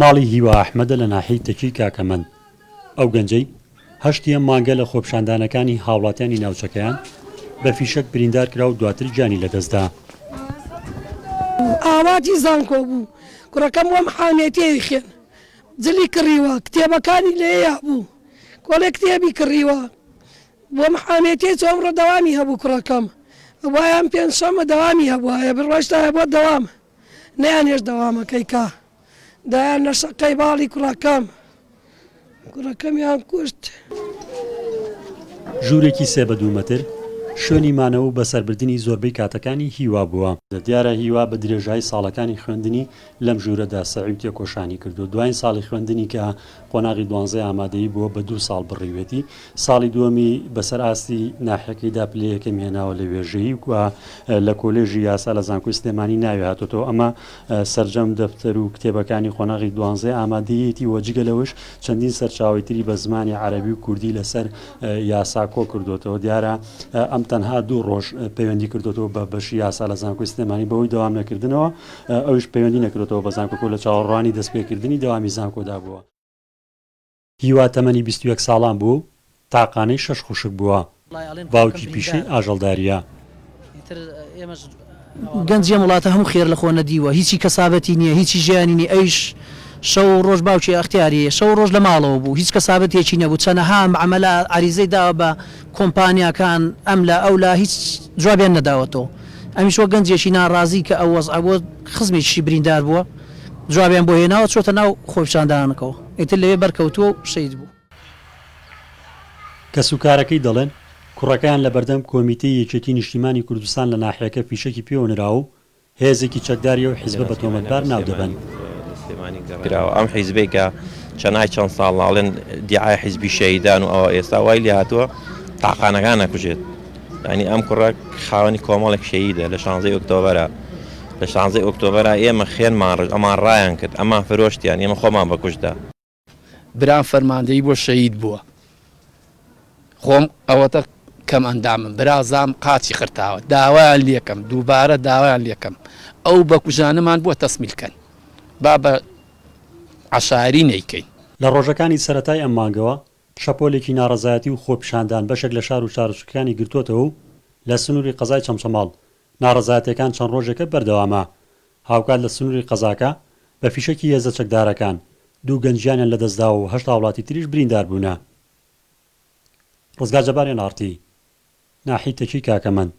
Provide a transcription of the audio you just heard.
ماڵی هیوا ئەحمەدە لە ناحیەی تەکی کاکەمەند. ئەو گەنجەی هەشتی ئەم مانگە لە خۆپیشاندانەکانی هاوڵاتیانی ناوچەکەیان بە فیشک بریندار کرا و دواتر گیانی لەدەستدا. ئاواتی زانکۆ بوو، کوڕەکەم وەم حامێتەیە خوێن، جلی کڕیوە، کتێبەکانی لێیە بوو، کۆڵێ کتێبی کڕیوە، وەم حامێتەیە ئەمڕۆ دەوامی هەبوو کوڕەکەم، وایان پێنجشەممە دەوامی هەبووایە بڕۆشتە بۆ دەوام نەیانێش دەوامەکەی کا دایان لە شەقەی باڵی کوڕەکەمیان کوشت. ژوورێکی سێ بە 2 مەتر شوێنی مانەوە بە سەربردنی زۆربەی کاتەکانی هیوا بووە. دیارە هیوا بە درێژایی ساڵەکانی خوێندنی لەم ژوورەدا سەعی تێکۆشانی کردو. دوای ساڵی خوێندنی کە قۆناغی 12 ئامادەیی بووە بە 2 ساڵ بڕیوێتی، ساڵی دووەمی بەسەر ئاستی ناحیەکەیدا پلەیەکەم هێناوە لە وێژەیی و لە کۆلێژی یاسا لە زانکۆی سلێمانی ناوێ هاتۆتەوە. ئەمە سەرجەم دەفتەر و کتێبەکانی قۆناغی 12 ئامادەیەتی وەجگە لەوەش چەندین سەرچاوی تری بە زمانی عەرەبی و کوردی لەسەر یاسا کۆ کردوتەوە. دیارە ئەم تەنها 2 ڕۆژ پەیوەندی کردوەوە بە بەشی یاسا لە زانکۆی سلێمانی بەوەی دەوام نەکردنەوە، ئەوش پەیوەندی نەکردێتەوە بە زانکۆ لە چاوەڕوانی دەستپێکردنی دەوامی زانکۆدا بووە. هیوا تەمەنی 21 ساڵان بوو، تاقانەی 6 خوشک بووە، باوکی پیشەی ئاژەڵداریە. گەنجیە وڵاتە هەموو خێر لە خۆ نەدیوە، هیچی کەسابەتی نییە، هیچی ژیانی نی، ئەیش شەو ڕۆژ باوکی ئەختیاریە، شەو ڕۆژ لە ماڵەوە بوو، هیچ کەسابەتێکی نەبوو، چەنەها عەمەلا عەریزەی داوە بە کۆمپانیاکان ئەم لە ئەو لا هیچ جوابیان نەداوەتەوە. ئەمیش وە گەنجێکی ناڕازی کە ئەو وەزع بۆ خزمێکی بریندار بووە، جوابیان بۆ هێناوە چۆتە ناو خۆپیشاندانەکەەوە، ئیتر لەوێ بەرکەوتووە و شەید بوو. کەسوکارەکەی دەڵێن کوڕەکەیان لە بەردەم کۆمیتەی یەکێتی نیشتیمانی کوردستان لە ناحیەکە فیشەکی پێوەنراوە و هێزێکی چەکداریە و حیزبە بە تۆمەتبار ناو دەبن. ئەم حیزبێکە چەنای چەند ساڵاڵێن دیعای حیزبی شەیدان و ئەوە ئێستا وای لێ هاتووە تاقانەکان نەکوژێت. ینی ئەم کوڕە خاوەنی کۆمەڵێک شەیدە لە 16 ئۆکتۆبەرە، لە 16 ئۆکتۆبەرە ئێمە خێنمان ڕژ ئەمان ڕایان کرد، ئەمان فرۆشتیان، ئێمە خۆمان بەکوشدا. بران فەرماندەی بۆ شەید بووە، خۆم ئەوەتە کەم ئەندامم برازام قاچی خرتاوە، داوایان لێکم دووبارە داوایان لێکم، ئەو بەکوژانەمان بووە تەسمیلکەن با بە عەشاری نەیکەین. لە ڕۆژەکانی سەرەتای ئەم مانگەوە شەپۆلێکی ناڕەزایەتی و خۆپیشاندان بەشێک لە شار و شارچووەکانی گرتوۆتەوە و لە سنووری قەزای چەمچەماڵ ناڕەزایەتیەکان چەند ڕۆژێکە بەردەوامە. هاوکات لە سنووری قەزاکە بە فیشەکی هێزە چەکدارەکان 2 گەنجیانیان لەدەستداوە و 8 وڵاتی تریش بریندار بوونە. ڕزگار جەبارێن ئارتی، ناحیەی تەکی کاکەمەند.